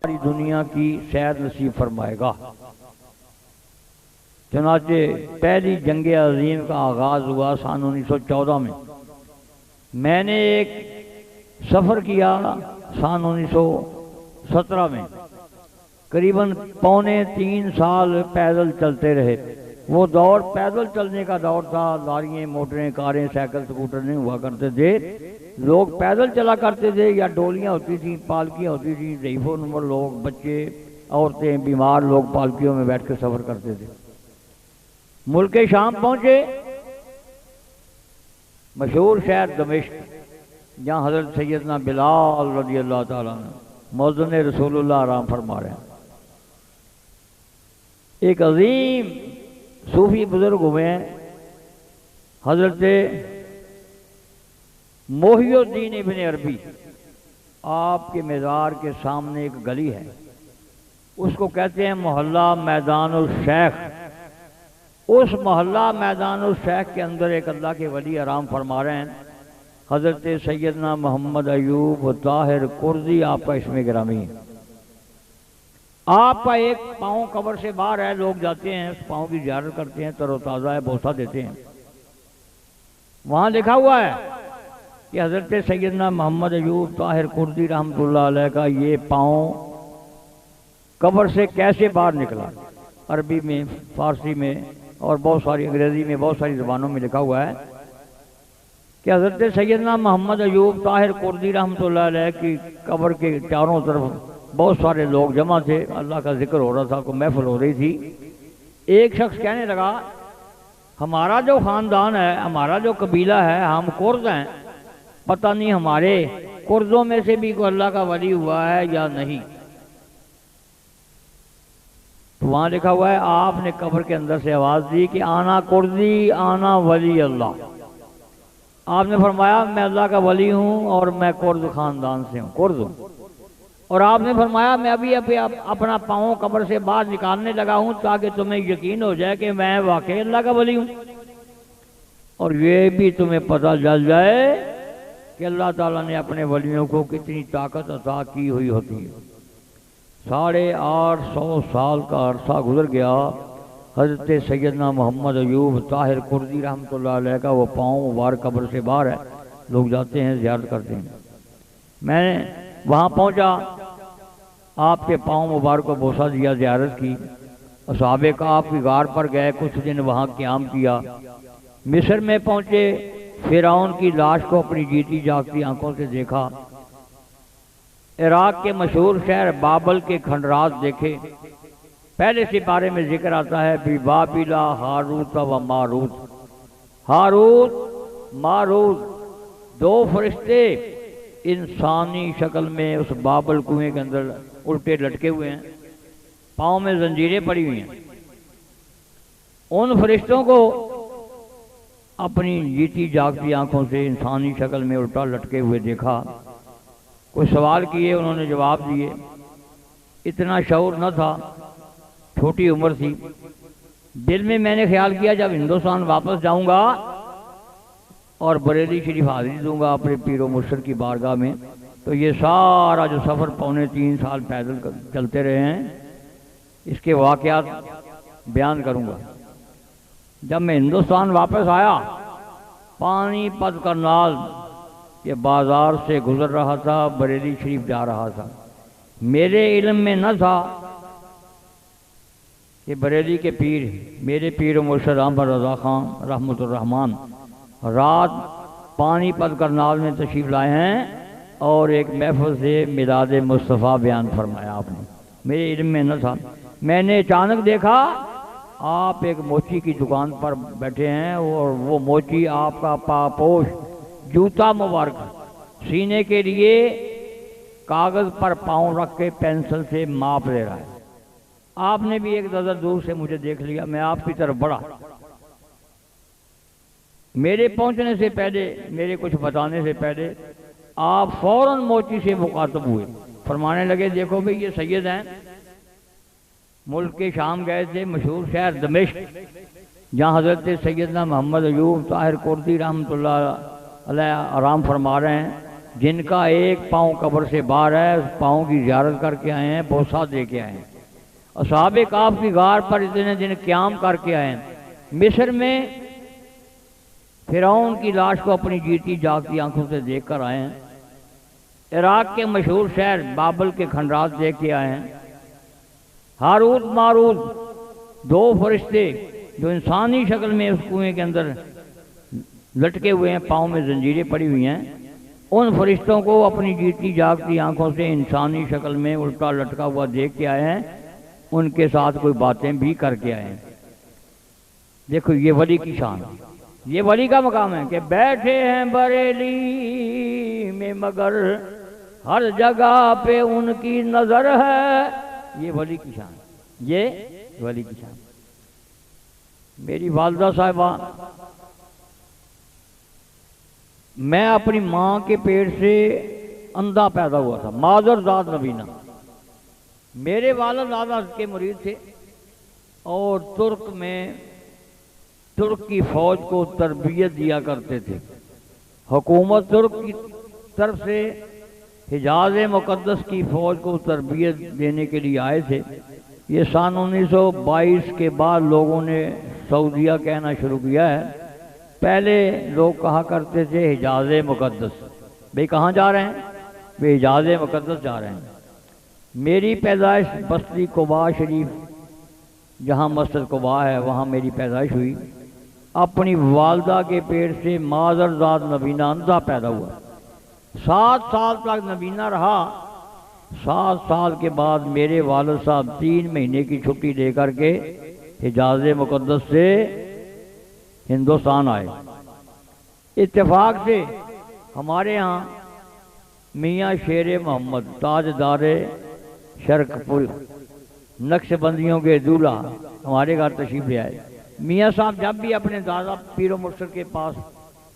ساری دنیا کی سیر نصیب فرمائے گا۔ چنانچہ پہلی جنگ عظیم کا آغاز ہوا سن 1914 میں۔ میں نے ایک سفر کیا سن 1917 میں، قریباً پونے 3 سال پیدل چلتے رہے۔ وہ دور پیدل چلنے کا دور تھا، گاڑیاں، موٹریں، کاریں، سائیکل، سکوٹر نہیں ہوا کرتے تھے، لوگ پیدل چلا کرتے تھے، یا ڈولیاں ہوتی تھیں، پالکیاں ہوتی تھیں، ضعیف العمر لوگ، بچے، عورتیں، بیمار لوگ پالکیوں میں بیٹھ کے سفر کرتے تھے۔ ملک شام پہنچے، مشہور شہر دمشق، جہاں حضرت سیدنا بلال رضی اللہ تعالیٰ عنہ مؤذن رسول اللہ آرام فرما رہے ہیں۔ ایک عظیم صوفی بزرگ ہوئے ہیں، حضرت محی الدین ابن عربی۔ آپ کے مزار کے سامنے ایک گلی ہے، اس کو کہتے ہیں محلہ میدان الشیخ۔ اس محلہ میدان الشیخ کے اندر ایک اللہ کے ولی آرام فرما رہے ہیں، حضرت سیدنا محمد ایوب طاہر کرزی، آپ کا اسم گرامی ہے۔ آپ کا ایک پاؤں قبر سے باہر ہے، لوگ جاتے ہیں، اس پاؤں کی زیارت کرتے ہیں، تر و تازہ ہے، بوسہ دیتے ہیں۔ وہاں لکھا ہوا ہے کہ حضرت سیدنا محمد ایوب طاہر کرزی رحمۃ اللہ علیہ کا یہ پاؤں قبر سے کیسے باہر نکلا، عربی میں، فارسی میں اور بہت ساری انگریزی میں، بہت ساری زبانوں میں لکھا ہوا ہے کہ حضرت سیدنا محمد ایوب طاہر کرزی رحمۃ اللہ علیہ کی قبر کے چاروں طرف بہت سارے لوگ جمع تھے، اللہ کا ذکر ہو رہا تھا، کوئی محفل ہو رہی تھی۔ ایک شخص کہنے لگا، ہمارا جو خاندان ہے، ہمارا جو قبیلہ ہے، ہم کرز ہیں، پتہ نہیں ہمارے کرزوں میں سے بھی کوئی اللہ کا ولی ہوا ہے یا نہیں۔ تو وہاں لکھا ہوا ہے، آپ نے قبر کے اندر سے آواز دی کہ آنا کرزی آنا ولی اللہ۔ آپ نے فرمایا میں اللہ کا ولی ہوں اور میں کرز خاندان سے ہوں، کرز ہوں۔ اور آپ نے فرمایا میں ابھی اپنا پاؤں قبر سے باہر نکالنے لگا ہوں تاکہ تمہیں یقین ہو جائے کہ میں واقعی اللہ کا ولی ہوں، اور یہ بھی تمہیں پتہ چل جائے کہ اللہ تعالیٰ نے اپنے ولیوں کو کتنی طاقت عطا کی ہوئی ہوتی ہے۔ 850 سال کا عرصہ گزر گیا، حضرت سیدنا محمد ایوب طاہر کرزی رحمۃ اللہ علیہ کا وہ پاؤں مبارک قبر سے باہر ہے، لوگ جاتے ہیں، زیارت کرتے ہیں۔ میں نے وہاں پہنچا، آپ کے پاؤں مبارک کو بوسہ دیا، زیارت کی، اصحاب کہف کی غار پر گئے، کچھ دن وہاں قیام کیا۔ مصر میں پہنچے، فرعون کی لاش کو اپنی جیتی جاگتی آنکھوں سے دیکھا۔ عراق کے مشہور شہر بابل کے کھنڈرات دیکھے۔ پہلے سپارے میں ذکر آتا ہے بابلا ہاروت و ماروت۔ ہاروت ماروت دو فرشتے انسانی شکل میں اس بابل کنویں کے اندر الٹے لٹکے ہوئے ہیں، پاؤں میں زنجیریں پڑی ہوئی ہیں۔ ان فرشتوں کو اپنی جیتی جاگتی آنکھوں سے انسانی شکل میں الٹا لٹکے ہوئے دیکھا۔ کوئی سوال کیے، انہوں نے جواب دیے۔ اتنا شعور نہ تھا، چھوٹی عمر تھی۔ دل میں نے خیال کیا جب ہندوستان واپس جاؤں گا اور بریلی شریف حاضری دوں گا اپنے پیر و مرشد کی بارگاہ میں، تو یہ سارا جو سفر پونے 3 سال پیدل چلتے رہے ہیں، اس کے واقعات بیان کروں گا۔ جب میں ہندوستان واپس آیا، پانی پت کرنال کے بازار سے گزر رہا تھا، بریلی شریف جا رہا تھا۔ میرے علم میں نہ تھا کہ بریلی کے پیر، میرے پیر و مرشد احمد رضا خان رحمۃ الرحمن رات پانی پت کرنال میں تشریف لائے ہیں اور ایک محفل سے میلاد مصطفیٰ بیان فرمایا آپ نے۔ میرے علم میں نہ تھا۔ میں نے اچانک دیکھا آپ ایک موچی کی دکان پر بیٹھے ہیں، اور وہ موچی آپ کا پاپوش جوتا مبارک سینے کے لیے کاغذ پر پاؤں رکھ کے پینسل سے ماپ لے رہا ہے۔ آپ نے بھی ایک نظر دور سے مجھے دیکھ لیا، میں آپ کی طرف بڑھا۔ میرے پہنچنے سے پہلے، میرے کچھ بتانے سے پہلے آپ فوراً موچی سے مخاطب ہوئے، فرمانے لگے دیکھو بھئی یہ سید ہیں، ملک کے شام گئے تھے، مشہور شہر دمشق، جہاں حضرت سیدنا محمد ایوب طاہر کرزی رحمۃ اللہ علیہ آرام فرما رہے ہیں، جن کا ایک پاؤں قبر سے باہر ہے، اس پاؤں کی زیارت کر کے آئے ہیں، بوسہ دے کے آئے ہیں۔ اصحاب کہف کی غار پر اتنے دن قیام کر کے آئے ہیں۔ مصر میں فرعون کی لاش کو اپنی جیتی جاگتی آنکھوں سے دیکھ کر آئے ہیں۔ عراق کے مشہور شہر بابل کے کھنڈرات دیکھ کے آئے ہیں۔ ہاروت ماروت دو فرشتے جو انسانی شکل میں اس کنویں کے اندر لٹکے ہوئے ہیں، پاؤں میں زنجیریں پڑی ہوئی ہیں، ان فرشتوں کو اپنی جیتی جاگتی آنکھوں سے انسانی شکل میں الٹا لٹکا ہوا دیکھ کے آئے ہیں، ان کے ساتھ کوئی باتیں بھی کر کے آئے ہیں۔ دیکھو یہ ولی کی شان، یہ ولی کا مقام ہے کہ بیٹھے ہیں بریلی میں مگر ہر جگہ پہ ان کی نظر ہے۔ یہ ولی کی شان، یہ ولی کی شان۔ میری والدہ صاحبہ، میں اپنی ماں کے پیٹ سے اندھا پیدا ہوا تھا، مادر ذات نبینہ۔ میرے والد دادا کے مرید تھے اور ترک کی فوج کو تربیت دیا کرتے تھے۔ حکومت ترک کی طرف سے حجاز مقدس کی فوج کو تربیت دینے کے لیے آئے تھے۔ یہ سن 1922 کے بعد لوگوں نے سعودیہ کہنا شروع کیا ہے، پہلے لوگ کہا کرتے تھے حجاز مقدس۔ بھئی کہاں جا رہے ہیں؟ وہ حجاز مقدس جا رہے ہیں۔ میری پیدائش بستی قباء شریف، جہاں مسجد قباء ہے، وہاں میری پیدائش ہوئی۔ اپنی والدہ کے پیٹ سے مادر ذات نبینہ اندھا پیدا ہوا، 7 سال تک نبینہ رہا۔ 7 سال کے بعد میرے والد صاحب 3 مہینے کی چھٹی لے کر کے حجاز مقدس سے ہندوستان آئے۔ اتفاق سے ہمارے ہاں میاں شیر محمد تاجدار شرق پل نقش بندیوں کے دولہا ہمارے گھر تشریف لے آئے۔ میاں صاحب جب بھی اپنے دادا پیر و مرشد کے پاس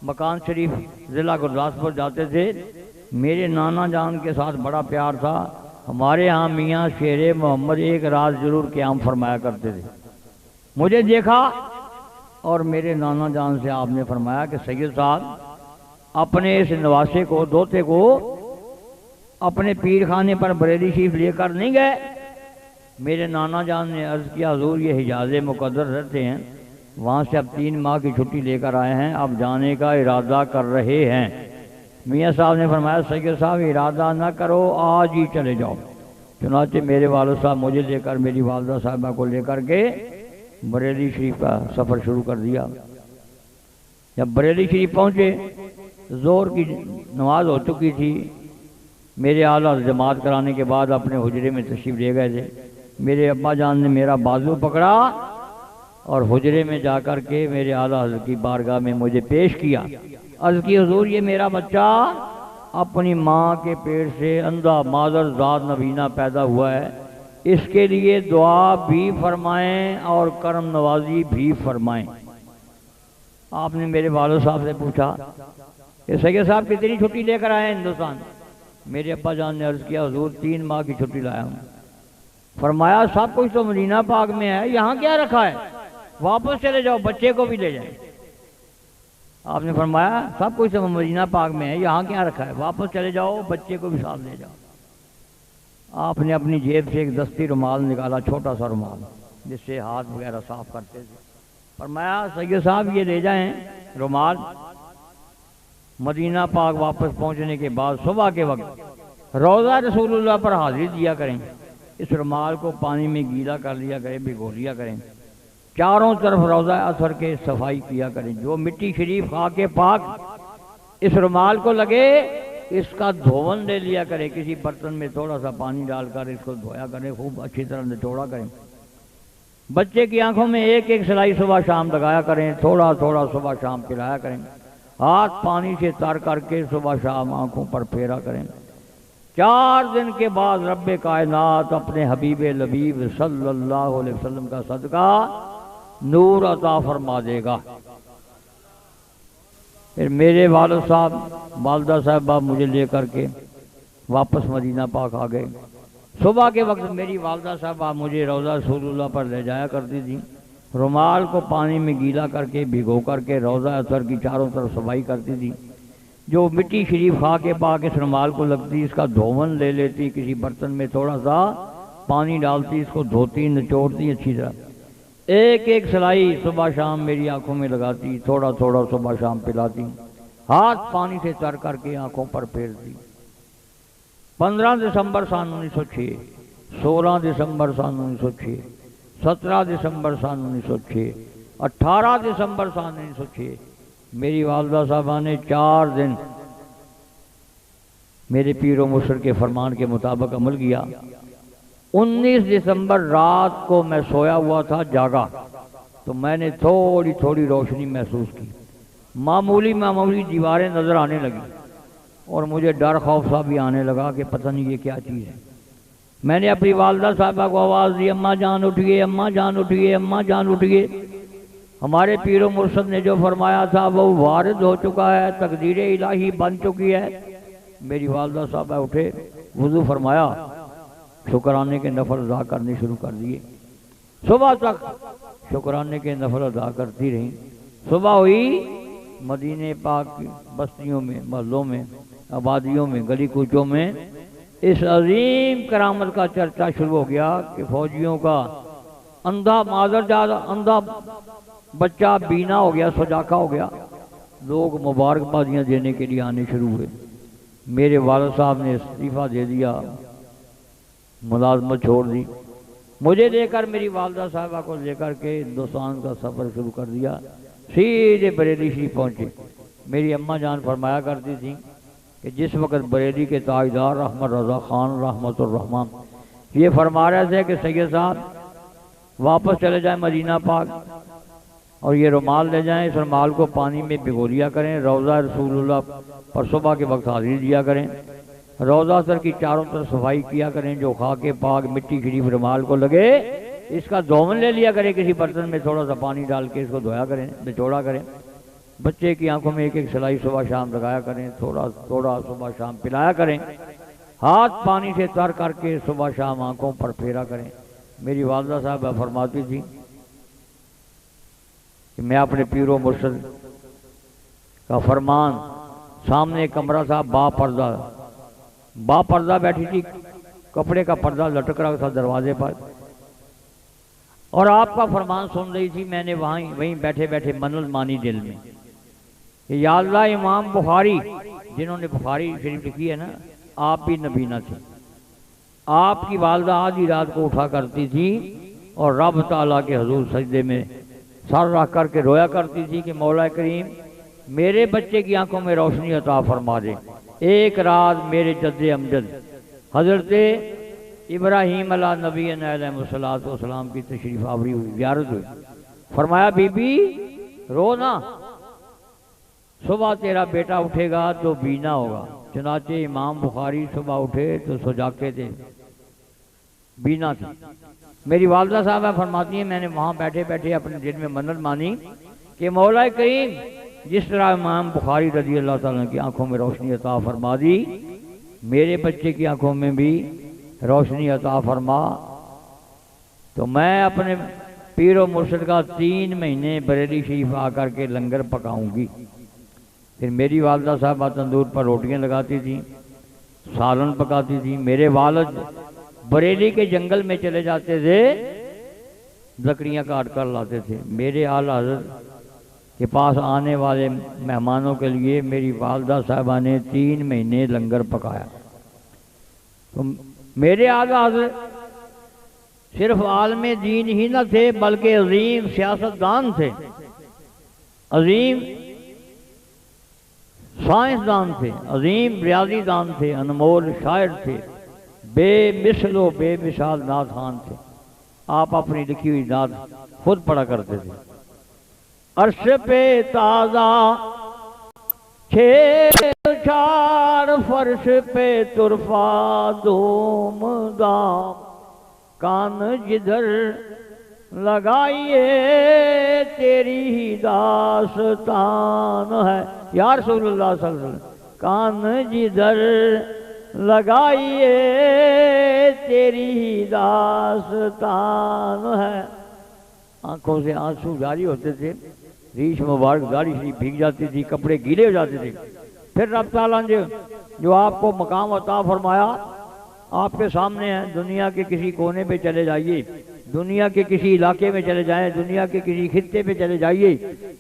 مکان شریف ضلع گرداسپور جاتے تھے، میرے نانا جان کے ساتھ بڑا پیار تھا۔ ہمارے ہاں میاں شیر محمد ایک رات ضرور قیام فرمایا کرتے تھے۔ مجھے دیکھا اور میرے نانا جان سے آپ نے فرمایا کہ سید صاحب اپنے اس نواسے کو، دوتے کو اپنے پیر خانے پر بریلی شریف لے کر نہیں گئے؟ میرے نانا جان نے عرض کیا حضور یہ حجاز مقدس رہتے ہیں، وہاں سے اب 3 ماہ کی چھٹی لے کر آئے ہیں، اب جانے کا ارادہ کر رہے ہیں۔ میاں صاحب نے فرمایا سید صاحب ارادہ نہ کرو، آج ہی چلے جاؤ۔ چنانچہ میرے والد صاحب مجھے لے کر میری والدہ صاحبہ کو لے کر کے بریلی شریف کا سفر شروع کر دیا۔ جب بریلی شریف پہنچے، ظہر کی نماز ہو چکی تھی۔ میرے اعلیٰ جماعت کرانے کے بعد اپنے حجرے میں تشریف لے گئے تھے۔ میرے ابا جان نے میرا بازو پکڑا اور حجرے میں جا کر کے میرے اعلیٰ حضرت کی بارگاہ میں مجھے پیش کیا۔ عرض کی حضور یہ میرا بچہ اپنی ماں کے پیٹ سے اندھا مادر ذات نبینہ پیدا ہوا ہے، اس کے لیے دعا بھی فرمائیں اور کرم نوازی بھی فرمائیں۔ آپ نے میرے والد صاحب سے پوچھا کہ سید صاحب کتنی چھٹی لے کر آئے ہیں ہندوستان؟ میرے ابا جان نے عرض کیا حضور 3 ماہ کی چھٹی لایا ہوں۔ فرمایا سب کچھ تو مدینہ پاک میں ہے، یہاں کیا رکھا ہے؟ واپس چلے جاؤ، بچے کو بھی لے جائیں۔ آپ نے فرمایا سب کچھ تو مدینہ پاک میں ہے، یہاں کیا رکھا ہے؟ واپس چلے جاؤ، بچے کو بھی ساتھ لے جاؤ۔ آپ نے اپنی جیب سے ایک دستی رومال نکالا، چھوٹا سا رومال جس سے ہاتھ وغیرہ صاف کرتے تھے۔ فرمایا سید صاحب یہ لے جائیں رومال، مدینہ پاک واپس پہنچنے کے بعد صبح کے وقت روضہ رسول اللہ پر حاضری دیا کریں، اس رومال کو پانی میں گیلا کر لیا کریں، بھگو لیا کریں، چاروں طرف روضہ اثر کے صفائی کیا کریں، جو مٹی شریف خاک پاک اس رومال کو لگے اس کا دھون لے لیا کریں، کسی برتن میں تھوڑا سا پانی ڈال کر اس کو دھویا کریں، خوب اچھی طرح نچوڑا کریں۔ بچے کی آنکھوں میں 1 سلائی صبح شام لگایا کریں، تھوڑا تھوڑا صبح شام پلایا کریں، ہاتھ پانی سے تر کر کے صبح شام آنکھوں پر پھیرا کریں۔ 4 دن کے بعد رب کائنات اپنے حبیب لبیب صلی اللہ علیہ وسلم کا صدقہ نور عطا فرما دے گا۔ پھر میرے والد صاحب والدہ صاحبہ مجھے لے کر کے واپس مدینہ پاک آ گئے۔ صبح کے وقت میری والدہ صاحبہ مجھے روضہ رسول اللہ پر لے جایا کرتی تھی، رومال کو پانی میں گیلا کر کے بھگو کر کے روضہ اثر کی چاروں طرف صفائی کرتی تھی۔ جو مٹی شریف کھا کے پا کے رومال کو لگتی، اس کا دھون لے لیتی، کسی برتن میں تھوڑا سا پانی ڈالتی، اس کو دھوتی، نچوڑتی اچھی طرح، ایک ایک سلائی صبح شام میری آنکھوں میں لگاتی، تھوڑا تھوڑا صبح شام پلاتی، ہاتھ پانی سے تر کر کے آنکھوں پر پھیرتی۔ 15 دسمبر سن 1906، 16 دسمبر سن 1906، 17 دسمبر سن 1906، 18 دسمبر سن 1906 میری والدہ صاحبہ نے 4 دن میرے پیر و مرشد کے فرمان کے مطابق عمل کیا۔ 19 دسمبر رات کو میں سویا ہوا تھا، جاگا تو میں نے تھوڑی تھوڑی روشنی محسوس کی، معمولی دیواریں نظر آنے لگی، اور مجھے ڈر خوف سا بھی آنے لگا کہ پتہ نہیں یہ کیا چیز ہے۔ میں نے اپنی والدہ صاحبہ کو آواز دی، اماں جان اٹھئے، اماں جان اٹھئے، اماں جان اٹھئے۔ ہمارے پیر و مرشد نے جو فرمایا تھا وہ وارد ہو چکا ہے، تقدیر الہی بن چکی ہے۔ میری والدہ صاحبہ اٹھے، وضو فرمایا، شکرانے کے نفل ادا کرنے شروع کر دیے۔ صبح تک شکرانے کے نفل ادا کرتی رہیں۔ صبح ہوئی، مدینے پاک کی بستیوں میں، محلوں میں، آبادیوں میں، گلی کوچوں میں اس عظیم کرامت کا چرچا شروع ہو گیا کہ فوجیوں کا اندھا اندھا بچہ بینا ہو گیا، سجاکا ہو گیا۔ لوگ مبارکبادیاں دینے کے لیے آنے شروع ہوئے۔ میرے والد صاحب نے استعفیٰ دے دیا، ملازمت چھوڑ دی، مجھے لے کر میری والدہ صاحبہ کو لے کر کے ہندوستان کا سفر شروع کر دیا، سیدھے بریلی شریف پہنچے۔ میری اماں جان فرمایا کرتی تھیں کہ جس وقت بریلی کے تاجدار احمد رضا خان رحمت الرحمان یہ فرما رہے تھے کہ سید صاحب واپس چلے جائیں مدینہ پاک، اور یہ رومال لے جائیں، اس رومال کو پانی میں بھگو لیا کریں، روضہ رسول اللہ پر صبح کے وقت حاضری دیا کریں، روضہ سر کی چاروں طرف صفائی کیا کریں، جو خاک پاک مٹی شریف رومال کو لگے اس کا دھون لے لیا کریں، کسی برتن میں تھوڑا سا پانی ڈال کے اس کو دھویا کریں، نچوڑا کریں، بچے کی آنکھوں میں ایک ایک سلائی صبح شام لگایا کریں، تھوڑا تھوڑا صبح شام پلایا کریں، ہاتھ پانی سے تر کر کے صبح شام آنکھوں پر پھیرا کریں۔ میری والدہ صاحبہ فرماتی تھی کہ میں اپنے پیر و مرشد کا فرمان، سامنے ایک کمرہ تھا با پردہ بیٹھی تھی، کپڑے کا پردہ لٹک رہا تھا دروازے پر، اور آپ کا فرمان سن رہی تھی۔ میں نے وہیں بیٹھے بیٹھے منل مانی دل میں کہ یا اللہ، امام بخاری جنہوں نے بخاری شریف لکھی ہے نا، آپ بھی نبینا تھے۔ آپ کی والدہ آدھی رات کو اٹھا کرتی تھی اور رب تعالیٰ کے حضور سجدے میں سر رکھ کر کے رویا کرتی تھی کہ مولا کریم میرے بچے کی آنکھوں میں روشنی عطا فرما دے۔ ایک رات میرے جد امجد حضرت ابراہیم علیہ نبی علیہ السلام کی تشریف آوری ہوئی، زیارت ہوئی۔ فرمایا بی بی رو نہ، صبح تیرا بیٹا اٹھے گا تو بینا ہوگا۔ چنانچہ امام بخاری صبح اٹھے تو سجاکے تھے، بینا تھی۔ میری والدہ صاحبہ فرماتی ہیں میں نے وہاں بیٹھے بیٹھے اپنے دل میں منت مانی کہ مولا کریم جس طرح امام بخاری رضی اللہ تعالیٰ کی آنکھوں میں روشنی عطا فرما دی، میرے بچے کی آنکھوں میں بھی روشنی عطا فرما۔ تو میں اپنے پیر و مرشد کا 3 مہینے بریلی شریف آ کر کے لنگر پکاؤں گی۔ پھر میری والدہ صاحبہ تندور پر روٹیاں لگاتی تھیں، سالن پکاتی تھیں۔ میرے والد بریلی کے جنگل میں چلے جاتے تھے، لکڑیاں کاٹ کر لاتے تھے۔ میرے اعلیٰ حضرت کے پاس آنے والے مہمانوں کے لیے میری والدہ صاحبہ نے 3 مہینے لنگر پکایا۔ تو میرے اعلیٰ حضرت صرف عالم دین ہی نہ تھے بلکہ عظیم سیاستدان تھے، عظیم سائنسدان تھے، عظیم ریاضی دان تھے، انمول شاعر تھے، بے مثل و بے مثال نعت خوان تھے۔ آپ اپنی لکھی ہوئی نعت خود پڑھا کرتے تھے۔ عرش پہ تازہ چھیڑ چھاڑ، فرش پہ طرفہ دوم دام، کان جدھر لگائیے تیری ہی داستان ہے۔ یا رسول اللہ صلی اللہ علیہ وسلم، کان جدھر لگائیے تیری ہی داستان ہے۔ آنکھوں سے آنسو جاری ہوتے تھے، ریش مبارک داڑھی سے بھیگ جاتی تھی، کپڑے گیلے ہو جاتے تھے۔ پھر رب تعالیٰ نے جو آپ کو مقام عطا فرمایا آپ کے سامنے ہے، دنیا کے کسی کونے پہ چلے جائیے، دنیا کے کسی علاقے میں چلے جائیں، دنیا کے کسی خطے پہ چلے جائیے،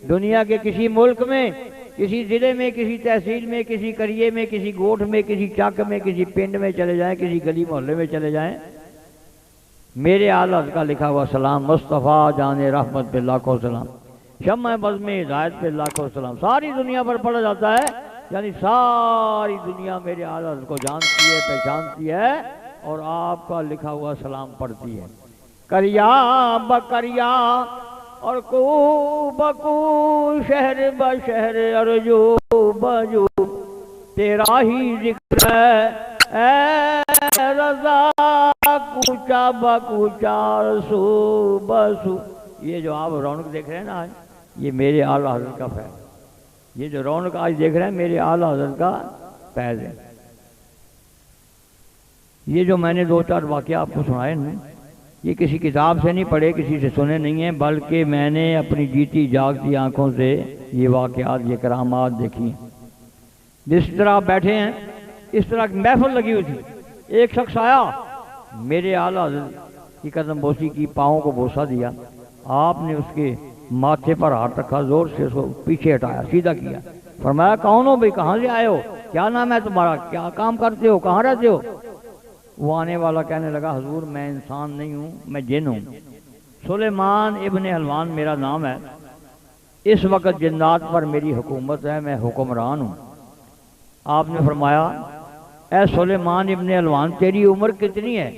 دنیا کے کسی ملک میں، کسی ضلع میں، کسی تحصیل میں، کسی قریے میں، کسی گوٹھ میں، کسی چک میں، کسی پنڈ میں چلے جائیں، کسی گلی محلے میں چلے جائیں، میرے اعلیٰ کا لکھا ہوا سلام، مصطفیٰ جان رحمت پہ لاکھوں سلام، شمع بزم ہدایت پہ لاکھوں سلام، ساری دنیا پر پڑھا جاتا ہے، یعنی ساری دنیا میرے اعلیٰ کو جانتی ہے، پہچانتی ہے اور آپ کا لکھا ہوا سلام پڑھتی ہے۔ کریا بکریا اور کو بکو، شہر بشہر ارجو بجو، تیرا ہی ذکر ہے اے رضا، کوچا بکوچا سو بسو۔ یہ جو آپ رونق دیکھ رہے ہیں نا آج، یہ میرے اعلیٰ حضرت کا فیض، یہ جو رونق آج دیکھ رہے ہیں میرے اعلیٰ حضرت کا فیض ہے۔ یہ جو میں نے دو چار واقعہ آپ کو سنائے نا، یہ کسی کتاب سے نہیں پڑھے، کسی سے سنے نہیں ہیں، بلکہ میں نے اپنی جیتی جاگتی آنکھوں سے یہ واقعات، یہ کرامات دیکھی ہیں۔ جس طرح بیٹھے ہیں اس طرح محفل لگی ہوئی تھی، ایک شخص آیا، میرے اعلیٰ حضرت کی قدم بوسی کی، پاؤں کو بوسہ دیا، آپ نے اس کے ماتھے پر ہاتھ رکھا، زور سے اس کو پیچھے ہٹایا، سیدھا کیا، فرمایا کون ہو بھائی، کہاں سے آئے ہو، کیا نام ہے تمہارا، کیا کام کرتے ہو، کہاں رہتے ہو؟ وہ آنے والا کہنے لگا حضور میں انسان نہیں ہوں، میں جن ہوں، سلیمان ابن حلوان میرا نام ہے، اس وقت جنات پر میری حکومت ہے، میں حکمران ہوں۔ آپ نے فرمایا اے سلیمان ابن حلوان تیری عمر کتنی ہے؟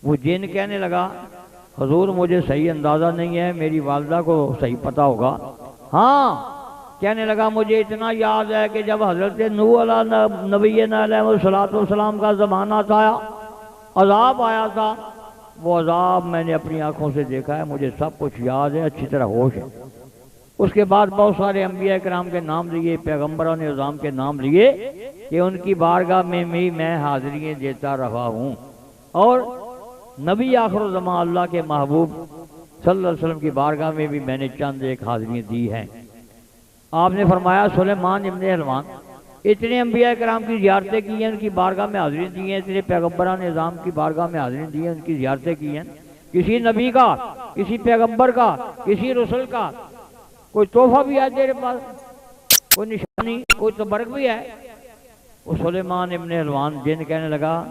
وہ جن کہنے لگا حضور مجھے صحیح اندازہ نہیں ہے، میری والدہ کو صحیح پتہ ہوگا۔ ہاں کہنے لگا مجھے اتنا یاد ہے کہ جب حضرت نوح علیہ نبینا علیہ السلام کا زمانہ تھا، عذاب آیا تھا، وہ عذاب میں نے اپنی آنکھوں سے دیکھا ہے، مجھے سب کچھ یاد ہے، اچھی طرح ہوش ہے۔ اس کے بعد بہت سارے انبیاء کرام کے نام لیے، پیغمبران اعظام کے نام لیے کہ ان کی بارگاہ میں بھی میں حاضریاں دیتا رہا ہوں، اور نبی آخر الزمان اللہ کے محبوب صلی اللہ علیہ وسلم کی بارگاہ میں بھی میں نے چند ایک حاضریاں دی ہیں۔ آپ نے فرمایا سلیمان ابن حلوان اتنے انبیاء کرام کی زیارتیں کی ہیں، ان کی بارگاہ میں حاضری دی ہیں، اتنے پیغمبران اعظام کی بارگاہ میں حاضری دی ہیں، ان کی زیارتیں کی ہیں، کسی نبی کا، کسی پیغمبر کا، کسی رسول کا کوئی تحفہ بھی ہے تیرے پاس، کوئی نشانی، کوئی تبرک بھی ہے؟ وہ سلیمان ابن حلوان جن کہنے لگا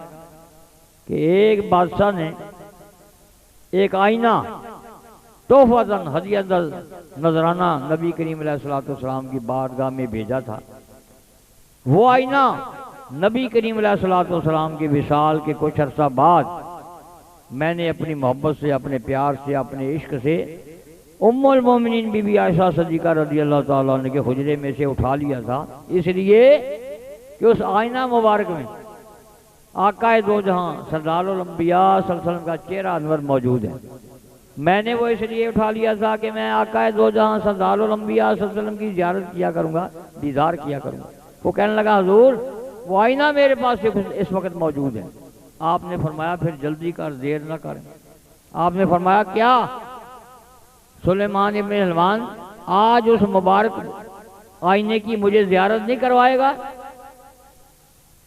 کہ ایک بادشاہ نے ایک آئینہ تحفۃً ہدیہ نذرانہ نبی کریم علیہ السلام کی بارگاہ میں بھیجا تھا۔ وہ آئینہ نبی کریم علیہ السلام کے وصال کے کچھ عرصہ بعد میں نے اپنی محبت سے، اپنے پیار سے، اپنے عشق سے ام المومنین بی بی عائشہ صدیقہ رضی اللہ تعالیٰ عنہ کے حجرے میں سے اٹھا لیا تھا، اس لیے کہ اس آئینہ مبارک میں آقا دو جہاں سردار الانبیاء صلی اللہ علیہ وسلم کا چہرہ انور موجود ہے۔ میں نے وہ اس لیے اٹھا لیا تھا کہ میں آقا دو جہاں سردار الانبیاء صلی اللہ علیہ وسلم کی زیارت کیا کروں گا، دیدار کیا کروں گا۔ وہ کہنے لگا حضور وہ آئینہ میرے پاس اس وقت موجود ہے۔ آپ نے فرمایا پھر جلدی کر، دیر نہ کریں۔ آپ نے فرمایا کیا؟ سلیمان ابن حلوان آج اس مبارک آئینے کی مجھے زیارت نہیں کروائے گا؟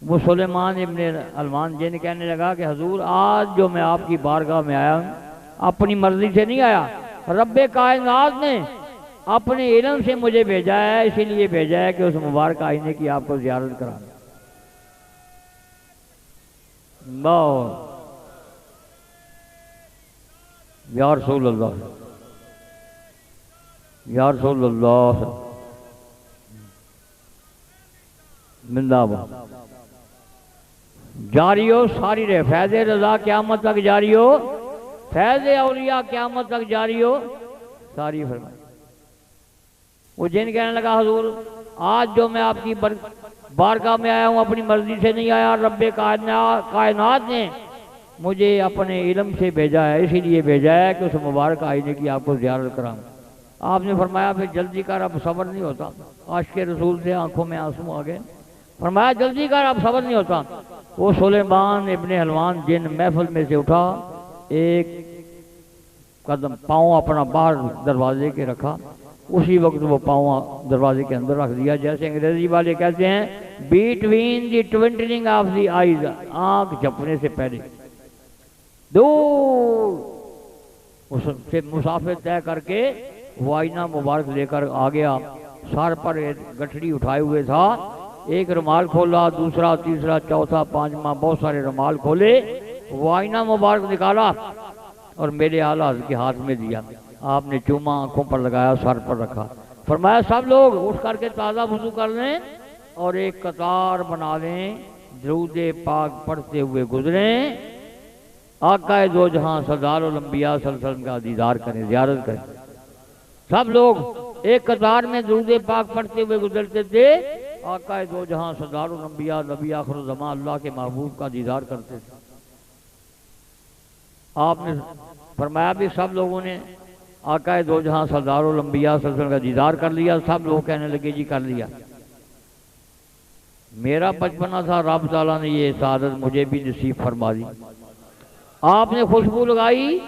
وہ سلیمان ابن حلوان جن کہنے لگا کہ حضور آج جو میں آپ کی بارگاہ میں آیا ہوں اپنی مرضی سے نہیں آیا، رب کائنات نے اپنے علم سے مجھے بھیجا ہے، اسی لیے بھیجا ہے کہ اس مبارک آئینے کی آپ کو زیارت کرانا۔ یا رسول اللہ، یا رسول اللہ، زندہ باد، جاری ہو، ساری رہے، فیض رضا قیامت تک جاری ہو، فیض اولیاء قیامت تک جاری ہو، ساری فرمائے۔ وہ جن کہنے لگا حضور آج جو میں آپ کی بارگاہ میں آیا ہوں اپنی مرضی سے نہیں آیا، رب کائنات نے مجھے اپنے علم سے بھیجا ہے، اسی لیے بھیجا ہے کہ اس مبارک آئینے کی آپ کو زیارت کراؤں۔ آپ نے فرمایا پھر جلدی کر، اب صبر نہیں ہوتا۔ عاشق رسول سے آنکھوں میں آنسو آ گئے، فرمایا جلدی کر، اب صبر نہیں ہوتا۔ وہ سلیمان ابن حلوان جن محفل میں سے اٹھا، ایک قدم پاؤں اپنا باہر دروازے کے رکھا، اسی وقت وہ پاؤں دروازے کے اندر رکھ دیا، جیسے انگریزی والے کہتے ہیں between the twinkling of the eyes, آنکھ جھپنے سے پہلے دور اس سے مسافر طے کر کے وہ آئینہ مبارک لے کر آ گیا، سر پر گٹھڑی اٹھائے ہوئے تھا، ایک رومال کھولا، دوسرا، تیسرا، چوتھا، پانچواں، بہت سارے رومال کھولے، وہ آئینہ مبارک نکالا اور میرے اعلیٰ حضرت کے ہاتھ میں دیا، آپ نے چوما، آنکھوں پر لگایا، سر پر رکھا، فرمایا سب لوگ اٹھ کر کے تازہ وضو کر لیں اور ایک قطار بنا لیں، درود پاک پڑھتے ہوئے گزریں، آقا دو جہاں سردار الانبیاء صلی اللہ علیہ وسلم کا دیدار کریں، زیارت کریں۔ سب لوگ ایک قطار میں درود پاک پڑھتے ہوئے گزرتے تھے، آقا دو جہاں سردار الانبیاء نبی آخر الزمان اللہ کے محبوب کا دیدار کرتے تھے۔ آپ نے فرمایا بھی سب لوگوں نے آقا دو جہاں سردار الانبیاء صلی اللہ علیہ وسلم کا دیدار کر لیا، سب لوگ کہنے لگے جی کر لیا۔ میرا بچپنا تھا، رب تعالیٰ نے یہ سعادت مجھے بھی نصیب فرما دی۔ آپ نے خوشبو لگائی،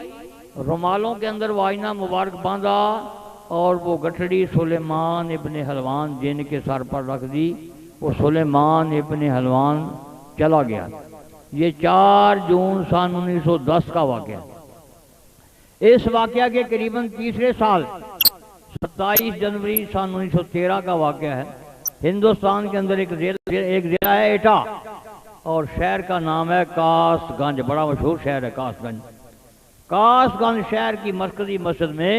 رومالوں کے اندر وہ آئینہ مبارک باندھا اور وہ گٹھڑی سلیمان ابن حلوان جن کے سر پر رکھ دی، وہ سلیمان ابن حلوان چلا گیا۔ یہ 4 جون سن 1910 کا واقعہ۔ اس واقعہ کے قریباً تیسرے سال 27 جنوری سن 1913 کا واقعہ ہے۔ ہندوستان کے اندر ایک ضلع ہے ایٹا اور شہر کا نام ہے کاس گنج، بڑا مشہور شہر ہے کاس گنج۔ کاس گنج شہر کی مرکزی مسجد میں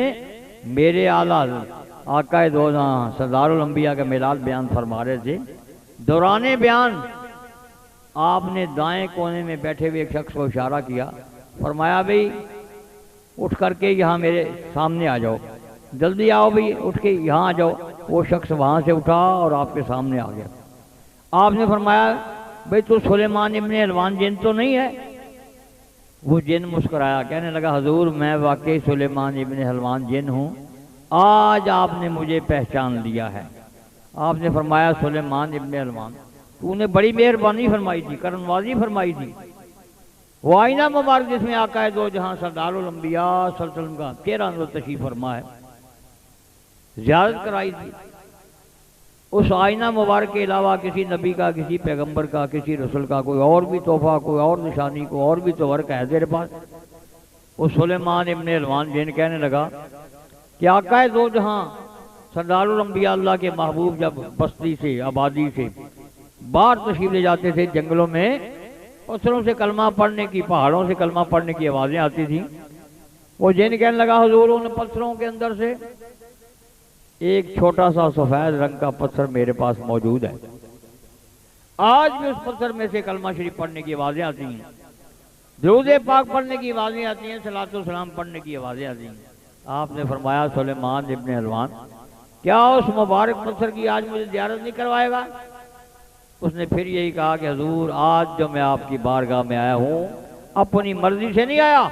میرے اعلیٰ حضرت آقا دو جہاں سردار الانبیاء کا میلاد بیان فرما رہے تھے۔ دوران بیان آپ نے دائیں کونے میں بیٹھے ہوئے ایک شخص کو اشارہ کیا، فرمایا بھئی اٹھ کر کے یہاں میرے سامنے آ جاؤ، جلدی آؤ بھئی، اٹھ کے یہاں آ جاؤ۔ وہ شخص وہاں سے اٹھا اور آپ کے سامنے آ گیا۔ آپ نے فرمایا بھئی تو سلیمان ابن حلوان جن تو نہیں ہے؟ وہ جن مسکرایا، کہنے لگا حضور میں واقعی سلیمان ابن حلوان جن ہوں، آج آپ نے مجھے پہچان لیا ہے۔ آپ نے فرمایا سلیمان ابن حلوان تو نے بڑی مہربانی فرمائی تھی، کرم نوازی فرمائی تھی۔ وہ آئینہ مبارک جس میں آقا دو جہاں سردار الانبیاء صلی اللہ علیہ وسلم کا 13 اندر تشریف فرما ہے، زیارت کرائی تھی۔ اس آئینہ مبارک کے علاوہ کسی نبی کا، کسی پیغمبر کا، کسی رسول کا کوئی اور بھی تحفہ، کوئی اور نشانی، کوئی اور بھی تورک ہے تیرے پاس؟ وہ سلیمان ابن حلوان جن کہنے لگا کہ آقا دو جہاں سردار الانبیاء اللہ کے محبوب جب بستی سے، آبادی سے باہر تشریف لے جاتے تھے جنگلوں میں، پتھروں سے کلمہ پڑھنے کی، پہاڑوں سے کلمہ پڑھنے کی آوازیں آتی تھیں۔ وہ جن کہنے لگا حضور ان پتھروں کے اندر سے ایک چھوٹا سا سفید رنگ کا پتھر میرے پاس موجود ہے، آج بھی اس پتھر میں سے کلمہ شریف پڑھنے کی آوازیں آتی ہیں، درود پاک پڑھنے کی آوازیں آتی ہیں، صلاۃ والسلام پڑھنے کی آوازیں آتی ہیں۔ آپ نے فرمایا سلیمان ابن حلوان کیا اس مبارک پتھر کی آج مجھے زیارت نہیں کروائے گا؟ اس نے پھر یہی کہا کہ حضور آج جو میں آپ کی بارگاہ میں آیا ہوں اپنی مرضی سے نہیں آیا،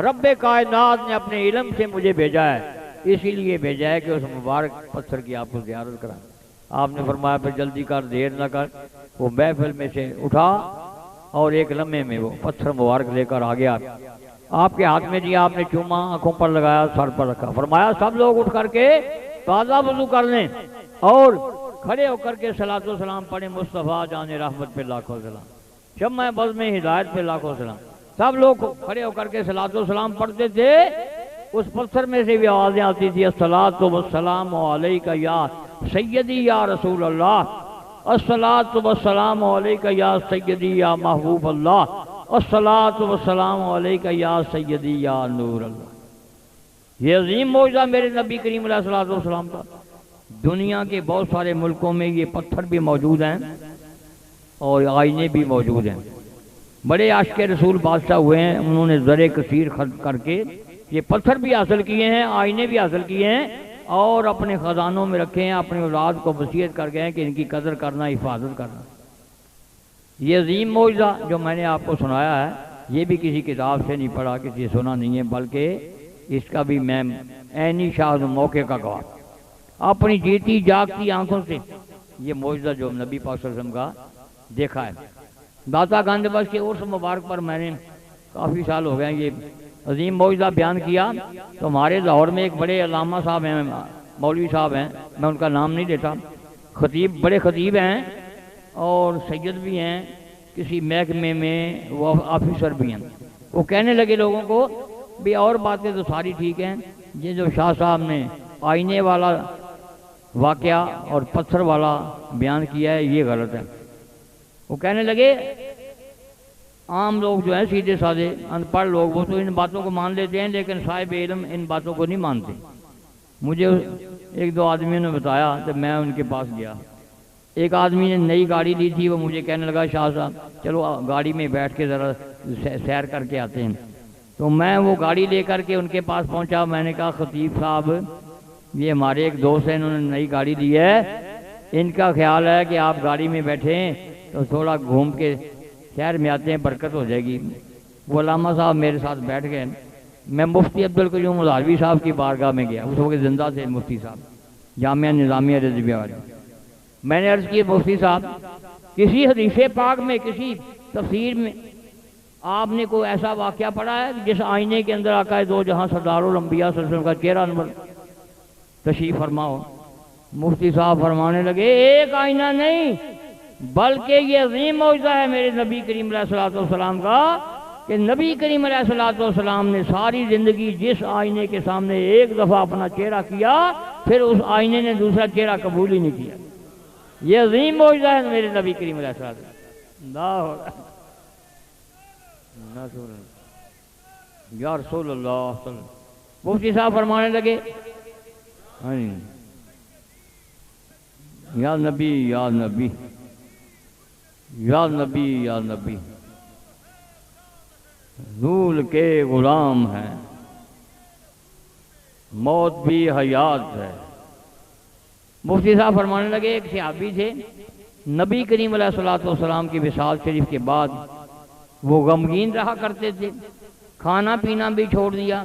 رب کائنات نے اپنے علم سے مجھے بھیجا ہے، اسی لیے بھیجا ہے کہ اس مبارک پتھر کی آپ کو زیارت کرائیں۔ آپ نے فرمایا پھر جلدی کر، دیر نہ کر۔ وہ محفل میں سے اٹھا اور ایک لمحے میں وہ پتھر مبارک لے کر آ گیا، آپ کے ہاتھ میں دیا، آپ نے چوما، آنکھوں پر لگایا، سر پر رکھا، فرمایا سب لوگ اٹھ کر کے تازہ وضو کر لیں اور کھڑے ہو کر کے صلاۃ و سلام پڑھیں، مصطفیٰ جان رحمت پہ لاکھوں سلام، شمع بزم میں ہدایت پہ لاکھوں سلام۔ سب لوگ کھڑے ہو کر کے صلاۃ و سلام پڑھتے تھے، اس پتھر میں سے بھی آوازیں آتی تھی، الصلاۃ والسلام علیک یا سیدی یا رسول اللہ، الصلاۃ والسلام علیک یا سیدی یا محبوب اللہ، الصلاۃ والسلام علیک یا سیدی یا نور اللہ۔ یہ عظیم معجزہ میرے نبی کریم علیہ الصلوۃ والسلام کا۔ دنیا کے بہت سارے ملکوں میں یہ پتھر بھی موجود ہیں اور آئینے بھی موجود ہیں۔ بڑے عاشق رسول بادشاہ ہوئے ہیں، انہوں نے زر کثیر خرچ کر کے یہ پتھر بھی حاصل کیے ہیں، آئینے بھی حاصل کیے ہیں اور اپنے خزانوں میں رکھے ہیں، اپنی اولاد کو وصیت کر گئے ہیں کہ ان کی قدر کرنا، حفاظت کرنا۔ یہ عظیم معجزہ جو میں نے آپ کو سنایا ہے یہ بھی کسی کتاب سے نہیں پڑھا، کسی سے سنا نہیں ہے، بلکہ اس کا بھی میں عینی شاہد موقع کا گواہ، اپنی جیتی جاگتی آنکھوں سے یہ معجزہ جو نبی پاک صلی اللہ علیہ وسلم کا دیکھا ہے۔ داتا گنج بخش کے عرس مبارک پر میں نے کافی سال ہو گئے یہ عظیم معجزہ بیان کیا، تو ہمارے لاہور میں ایک بڑے علامہ صاحب ہیں مولوی صاحب ہیں، میں ان کا نام نہیں لیتا، خطیب، بڑے خطیب ہیں اور سید بھی ہیں، کسی محکمے میں وہ آفیسر بھی ہیں، وہ کہنے لگے لوگوں کو بھی اور باتیں تو ساری ٹھیک ہیں، یہ جو شاہ صاحب نے آئینے والا واقعہ اور پتھر والا بیان کیا ہے یہ غلط ہے۔ وہ کہنے لگے عام لوگ جو ہیں سیدھے سادے ان پڑھ لوگ وہ تو ان باتوں کو مان لیتے ہیں، لیکن صاحب علم ان باتوں کو نہیں مانتے۔ مجھے ایک دو آدمیوں نے بتایا تو میں ان کے پاس گیا، ایک آدمی نے نئی گاڑی لی تھی، وہ مجھے کہنے لگا شاہ صاحب چلو گاڑی میں بیٹھ کے ذرا سیر کر کے آتے ہیں، تو میں وہ گاڑی لے کر کے ان کے پاس پہنچا، میں نے کہا خطیب صاحب یہ ہمارے ایک دوست ہیں، انہوں نے نئی گاڑی لی ہے، ان کا خیال ہے کہ آپ گاڑی میں بیٹھیں تو تھوڑا گھوم کے شہر میں آتے ہیں، برکت ہو جائے گی۔ وہ علامہ صاحب میرے ساتھ بیٹھ گئے، میں مفتی عبدالقیوم الہروی صاحب کی بارگاہ میں گیا، اس وقت زندہ تھے مفتی صاحب، جامعہ نظامیہ رضویہ والے۔ میں نے عرض کی مفتی صاحب کسی حدیث پاک میں کسی تفسیر میں آپ نے کوئی ایسا واقعہ پڑھا ہے جس آئینے کے اندر آقا دو جہاں سردار الانبیاء صلی اللہ علیہ وسلم کا چہرہ نمبر تشریف فرما ہو؟ مفتی صاحب فرمانے لگے ایک آئینہ نہیں بلکہ یہ عظیم معجزہ ہے میرے نبی کریم علیہ الصلوۃ والسلام کا کہ نبی کریم علیہ الصلوۃ والسلام نے ساری زندگی جس آئینے کے سامنے ایک دفعہ اپنا چہرہ کیا پھر اس آئینے نے دوسرا چہرہ قبول ہی نہیں کیا۔ یہ عظیم معجزہ ہے میرے نبی کریم علیہ الصلوۃ والسلام۔ یا رسول اللہ صلی اللہ علیہ وسلم۔ مفتی صاحب فرمانے لگے یا نبی یا نبی یا نبی یا نبی، رسول کے غلام ہیں، موت بھی حیات ہے۔ مفتی صاحب فرمانے لگے ایک صحابی تھے، نبی کریم علیہ الصلوۃ والسلام کی وصال شریف کے بعد وہ غمگین رہا کرتے تھے، کھانا پینا بھی چھوڑ دیا،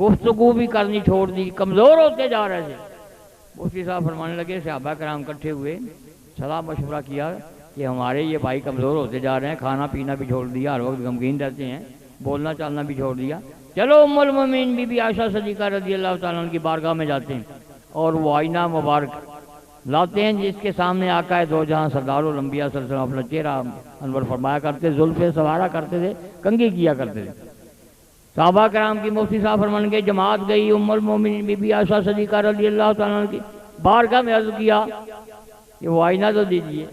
گفتگو بھی کرنی چھوڑ دی، کمزور ہوتے جا رہے تھے۔ مفتی صاحب فرمانے لگے صحابہ کرام اکٹھے ہوئے، صلاح مشورہ کیا کہ ہمارے یہ بھائی کمزور ہوتے جا رہے ہیں، کھانا پینا بھی چھوڑ دیا، ہر وقت غمگین رہتے ہیں، بولنا چالنا بھی چھوڑ دیا، چلو ام المومنین بی بی عائشہ صدیقہ رضی اللہ تعالیٰ عنہ کی بارگاہ میں جاتے ہیں اور وہ آئینہ مبارک لاتے ہیں جس کے سامنے آقا دو جہاں سردار الانبیاء صلی اللہ علیہ وسلم اپنا چہرہ انور فرمایا کرتے، زلفیں سوارا کرتے تھے، کنگھی کیا کرتے تھے۔ صحابہ کرام کی مفتی صاحب فرمان کے جماعت گئی، ام المومنین بی بی عائشہ صدیقہ رضی اللہ تعالیٰ عنہ کی بارگاہ میں عرض کیا کہ وہ آئینہ تو دیجئے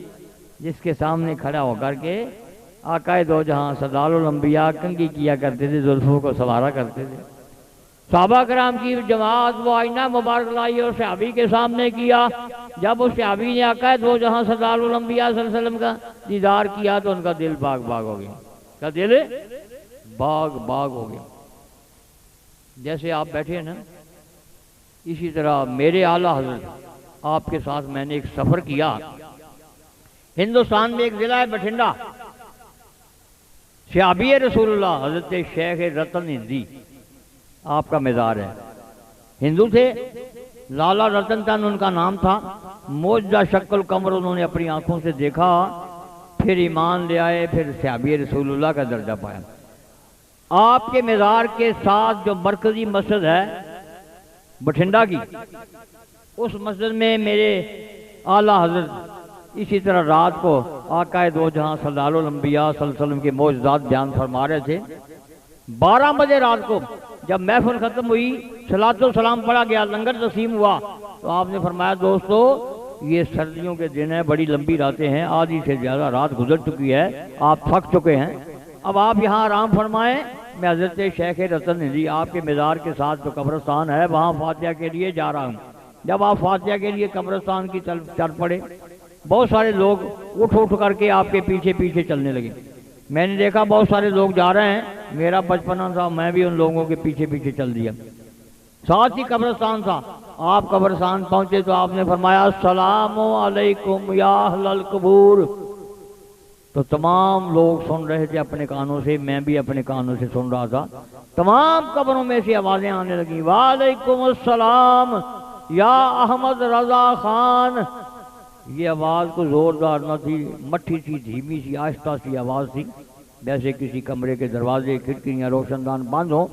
جس کے سامنے کھڑا ہو کر کے آقا دو جہاں سردار الانبیاء کنگھی کیا کرتے تھے، زلفوں کو سوارا کرتے تھے۔ صحابہ کرام کی جماعت وہ آئینہ مبارک لائی اور صحابی کے سامنے کیا، جب اس صحابی نے آقا دو جہاں سردار الانبیاء صلی اللہ علیہ وسلم کا دیدار کیا تو ان کا دل باغ باغ ہو گیا، کا دل باغ باغ ہو گیا۔ جیسے آپ بیٹھے ہیں نا، اسی طرح میرے اعلیٰ حضرت آپ کے ساتھ میں نے ایک سفر کیا، ہندوستان میں ایک ضلع ہے بٹھنڈا، صحابی رسول اللہ حضرت شیخ رتن ہندی آپ کا مزار ہے، ہندو تھے، لالا رتن چند ان کا نام تھا، موجودہ شکل قمر انہوں نے اپنی آنکھوں سے دیکھا، پھر ایمان لے آئے، پھر صحابی رسول اللہ کا درجہ پایا۔ آپ کے مزار کے ساتھ جو مرکزی مسجد ہے بٹھنڈا کی، اس مسجد میں میرے اعلیٰ حضرت اسی طرح رات کو آقا دو جہاں سردار الانبیاء صلی اللہ علیہ وسلم کے معجزات بیان فرما رہے تھے۔ 12 بجے رات کو جب محفل ختم ہوئی، صلاۃ و سلام پڑھا گیا، لنگر تقسیم ہوا، تو آپ نے فرمایا دوستو یہ سردیوں کے دن ہیں، بڑی لمبی راتیں ہیں، آدھی سے زیادہ رات گزر چکی ہے، آپ تھک چکے ہیں، اب آپ یہاں آرام فرمائیں، میں حضرت شیخ رتن ہندی آپ کے مزار کے ساتھ جو قبرستان ہے وہاں فاتحہ کے لیے جا رہا ہوں۔ جب آپ فاتحہ کے لیے قبرستان کی چل پڑے، بہت سارے لوگ اٹھ کر کے آپ کے پیچھے پیچھے چلنے لگے، میں نے دیکھا بہت سارے لوگ جا رہے ہیں، میرا بچپنا تھا، میں بھی ان لوگوں کے پیچھے پیچھے چل دیا، ساتھ ہی قبرستان تھا۔ آپ قبرستان پہنچے تو آپ نے فرمایا السلام علیکم یا اہل القبور، تو تمام لوگ سن رہے تھے اپنے کانوں سے، میں بھی اپنے کانوں سے سن رہا تھا، تمام قبروں میں سے آوازیں آنے لگیں، وعلیکم السلام یا احمد رضا خان۔ یہ آواز کو زوردار نہ تھی، مٹھی سی، دھیمی سی، آہستہ سی آواز تھی، جیسے کسی کمرے کے دروازے کھڑکیاں روشن دان بند ہو،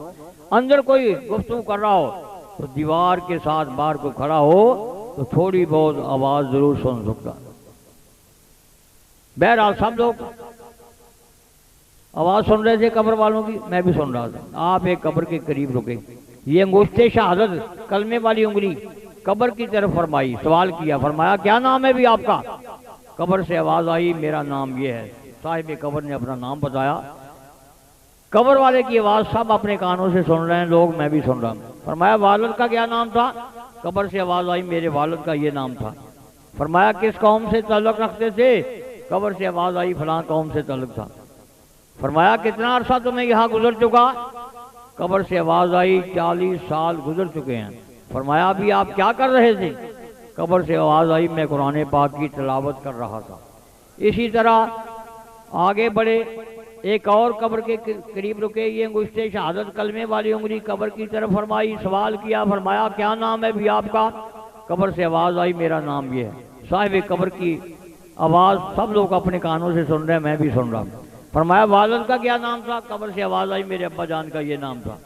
اندر کوئی گفتگو کر رہا ہو، تو دیوار کے ساتھ باہر کو کھڑا ہو تو تھوڑی بہت آواز ضرور سن سکتا. بہرحال سب لوگ آواز سن رہے تھے قبر والوں کی، میں بھی سن رہا تھا. آپ ایک قبر کے قریب رکے، یہ انگشت شہادت کلمے والی انگلی قبر کی طرف فرمائی، سوال کیا، فرمایا کیا نام ہے بھی آپ کا؟ قبر سے آواز آئی میرا نام یہ ہے. صاحب قبر نے اپنا نام بتایا. قبر والے کی آواز سب اپنے کانوں سے سن رہے ہیں لوگ، میں بھی سن رہا ہوں. فرمایا والد کا کیا نام تھا؟ قبر سے آواز آئی میرے والد کا یہ نام تھا. فرمایا کس قوم سے تعلق رکھتے تھے؟ قبر سے آواز آئی فلاں قوم سے تعلق تھا. فرمایا کتنا عرصہ تمہیں یہاں گزر چکا؟ قبر سے آواز آئی 40 سال گزر چکے ہیں. فرمایا ابھی آپ کیا کر رہے تھے؟ قبر سے آواز آئی میں قرآن پاک کی تلاوت کر رہا تھا. اسی طرح آگے بڑھے، ایک اور قبر کے قریب رکے، یہ انگشت شہادت کلمے والی انگلی قبر کی طرف فرمائی، سوال کیا، فرمایا کیا نام ہے بھی آپ کا؟ قبر سے آواز آئی میرا نام یہ ہے. صاحب قبر کی آواز سب لوگ اپنے کانوں سے سن رہے ہیں، میں بھی سن رہا ہوں. فرمایا والد کا کیا نام تھا؟ قبر سے آواز آئی میرے ابا جان کا یہ نام تھا.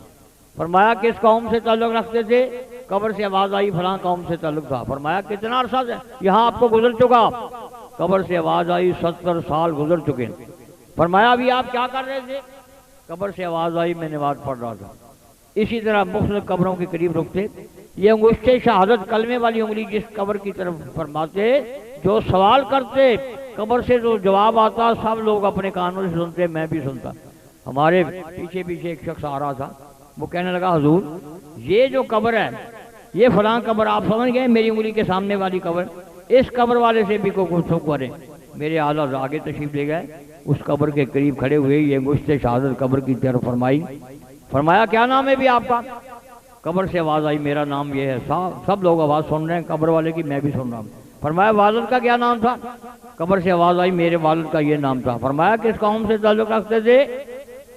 فرمایا کس قوم سے تعلق رکھتے تھے؟ قبر سے آواز آئی فلاں قوم سے تعلق تھا. فرمایا کتنا عرصہ یہاں آپ کو گزر چکا؟ قبر سے آواز آئی 70 سال گزر چکے. فرمایا ابھی آپ کیا کر رہے تھے؟ قبر سے آواز آئی میں نماز پڑھ رہا تھا. اسی طرح مختلف قبروں کے قریب رکتے، یہ انگشت شہادت کلمے والی انگلی جس قبر کی طرف فرماتے، جو سوال کرتے قبر سے جو جواب آتا سب لوگ اپنے کانوں سے سنتے، میں بھی سنتا. ہمارے پیچھے ایک شخص آ رہا تھا، وہ کہنے لگا حضور یہ جو قبر ہے یہ فلاں قبر آپ سمجھ گئے، میری انگلی کے سامنے والی قبر، اس قبر والے سے بھی کوئی گفتگو کرے. میرے اعلیٰ آگے تشریف لے گئے، اس قبر کے قریب کھڑے ہوئے یہ انگشت شہادت قبر کی طرف فرمائی. فرمایا کیا نام ہے بھی آپ کا؟ قبر سے آواز آئی میرا نام یہ ہے. سب لوگ آواز سن رہے ہیں قبر والے کی، میں بھی سن رہا ہوں. فرمایا والد کا کیا نام تھا؟ قبر سے آواز آئی میرے والد کا یہ نام تھا. فرمایا کس قوم سے تعلق رکھتے تھے؟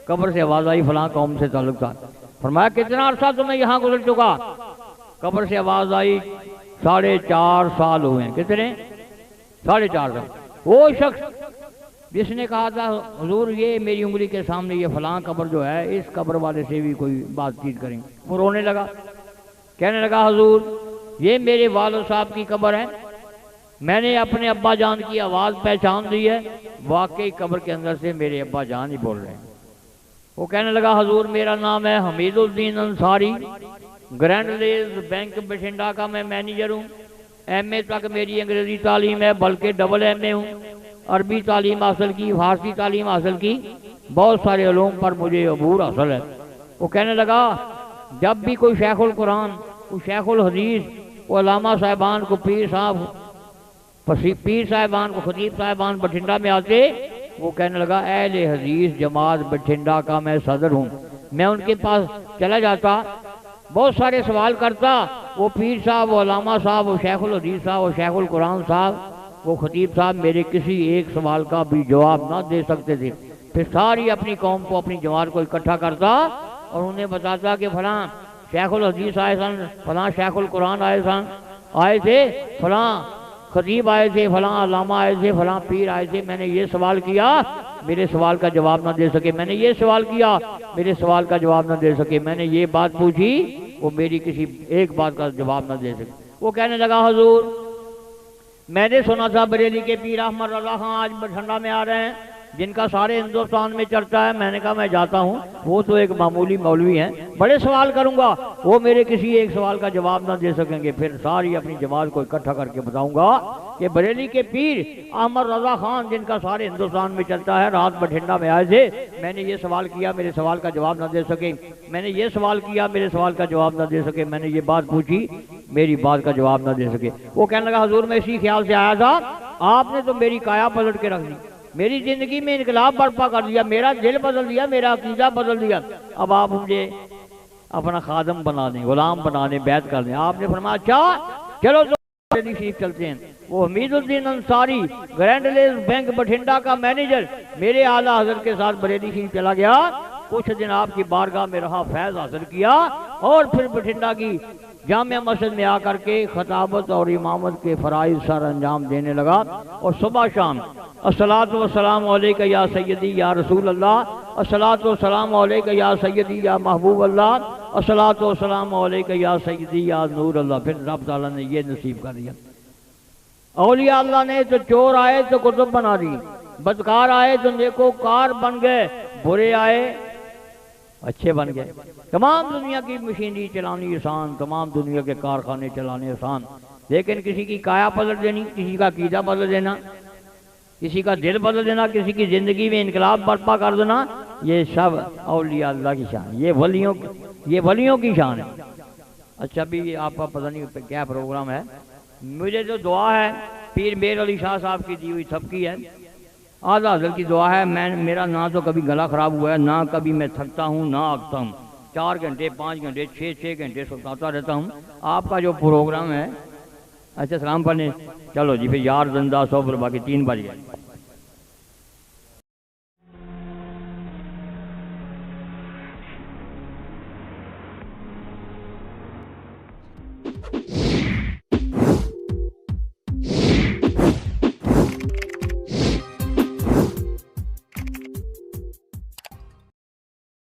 قبر سے آواز آئی فلاں قوم سے تعلق تھا. فرمایا کتنا عرصہ تمہیں یہاں گزر چکا؟ قبر سے آواز آئی 4.5 سال ہوئے ہیں. کتنے؟ 4.5 سال. وہ شخص جس نے کہا تھا حضور یہ میری انگلی کے سامنے یہ فلاں قبر جو ہے، اس قبر والے سے بھی کوئی بات چیت کریں. وہ رونے لگا، کہنے لگا حضور یہ میرے والد صاحب کی قبر ہے، میں نے اپنے ابا جان کی آواز پہچان دی ہے، واقعی قبر کے اندر سے میرے ابا جان ہی بول رہے ہیں. وہ کہنے لگا حضور میرا نام ہے Hamiduddin Ansari, Grindlays bank Bathinda کا میں مینیجر ہوں. ایم اے تک میری انگریزی تعلیم ہے، بلکہ ڈبل ایم اے ہوں. عربی تعلیم حاصل کی، فارسی تعلیم حاصل کی، بہت سارے علوم پر مجھے عبور حاصل ہے. وہ کہنے لگا جب بھی کوئی شیخ القرآن، کوئی شیخ الحدیث، وہ علامہ صاحبان کو پیر صاحبان کو خطیب صاحبان بٹھنڈا میں آتے، وہ کہنے لگا اہل حدیث جماعت بٹھنڈا کا میں صدر ہوں، میں ان کے پاس چلا جاتا، بہت سارے سوال کرتا. وہ پیر صاحب، وہ علامہ صاحب، وہ شیخ الحدیث صاحب، وہ شیخ القرآن صاحب، وہ خطیب صاحب میرے کسی ایک سوال کا بھی جواب نہ دے سکتے تھے. پھر ساری اپنی قوم کو، اپنی جماعت کو اکٹھا کرتا اور انہیں بتاتا کہ فلاں شیخ الحدیث آئے سن، فلاں شیخ القرآن آئے تھے، فلاں خطیب آئے تھے، فلاں علامہ آئے تھے، فلاں پیر آئے تھے، میں نے یہ سوال کیا میرے سوال کا جواب نہ دے سکے، میں نے یہ سوال کیا میرے سوال کا جواب نہ دے سکے، میں نے یہ بات پوچھی وہ میری کسی ایک بات کا جواب نہ دے سکے. وہ کہنے لگا حضور میں نے سنا تھا بریلی کے پیر احمد رضا خان آج بٹھنڈا میں آ رہے ہیں، جن کا سارے ہندوستان میں چرچا ہے. میں نے کہا میں جاتا ہوں، وہ تو ایک معمولی مولوی ہیں، بڑے سوال کروں گا، وہ میرے کسی ایک سوال کا جواب نہ دے سکیں گے. پھر ساری اپنی جماعت کو اکٹھا کر کے بتاؤں گا کہ بریلی کے پیر احمد رضا خان جن کا سارے ہندوستان میں چلتا ہے، رات بٹھنڈا میں آئے تھے، میں نے یہ سوال کیا میرے سوال کا جواب نہ دے سکے، میں نے یہ سوال کیا میرے سوال کا جواب نہ دے سکے، میں نے یہ بات پوچھی میری بات کا جواب نہ دے سکے. وہ کہنے لگا حضور میں اسی خیال سے آیا تھا، آپ نے تو میری کایا پلٹ کے رکھ دی، میری زندگی میں انقلاب برپا کر دیا، میرا دل بدل دیا، میرا عقیدہ بدل دیا. اب آپ مجھے اپنا خادم بنا دیں، غلام بنا دیں، بیعت کر دیں. آپ نے فرمایا اچھا چلو تو بریلی شریف چلتے ہیں. وہ Hamiduddin Ansari Grindlays bank Bathinda کا مینیجر میرے اعلیٰ حضرت کے ساتھ بریلی شریف چلا گیا، کچھ دن آپ کی بارگاہ میں رہا، فیض حاصل کیا، اور پھر بٹھنڈا کی جامع مسجد میں آ کر کے خطابت اور امامت کے فرائض سر انجام دینے لگا. اور صبح شام الصلاۃ والسلام علیکہ یا سیدی یا رسول اللہ، الصلاۃ والسلام علیک یا سیدی یا محبوب اللہ، الصلاۃ والسلام علیک یا سیدی یا نور اللہ۔ پھر رب تعالیٰ نے یہ نصیب کر دیا۔ اولیاء اللہ نے تو چور آئے تو قطب بنا دی، بدکار آئے تو نیکوکار بن گئے، برے آئے اچھے بن گئے۔ تمام دنیا کی مشینری چلانی آسان، تمام دنیا کے کارخانے چلانے آسان، لیکن کسی کی کایا پلٹ دینی، کسی کا عقیدہ بدل دینا، کسی کا دل بدل دینا، کسی کی زندگی میں انقلاب برپا کر دینا، یہ سب اولیاء اللہ کی شان، یہ ولیوں کی شان ہے۔ اچھا بھی آپ کا پتہ نہیں کیا پروگرام ہے، مجھے جو دعا ہے پیر میر علی شاہ صاحب کی دی ہوئی سب کی ہے، اعلیٰ حضرت کی دعا ہے۔ میرا نہ تو کبھی گلا خراب ہوا ہے، نہ کبھی میں تھکتا ہوں نہ آگتا ہوں، 4 گھنٹے 5 گھنٹے 6 گھنٹے سناتا رہتا ہوں۔ آپ کا جو پروگرام ہے، اچھا سلام پڑھنے چلو جی، پھر یار زندہ صبر باقی 3 بج گئے۔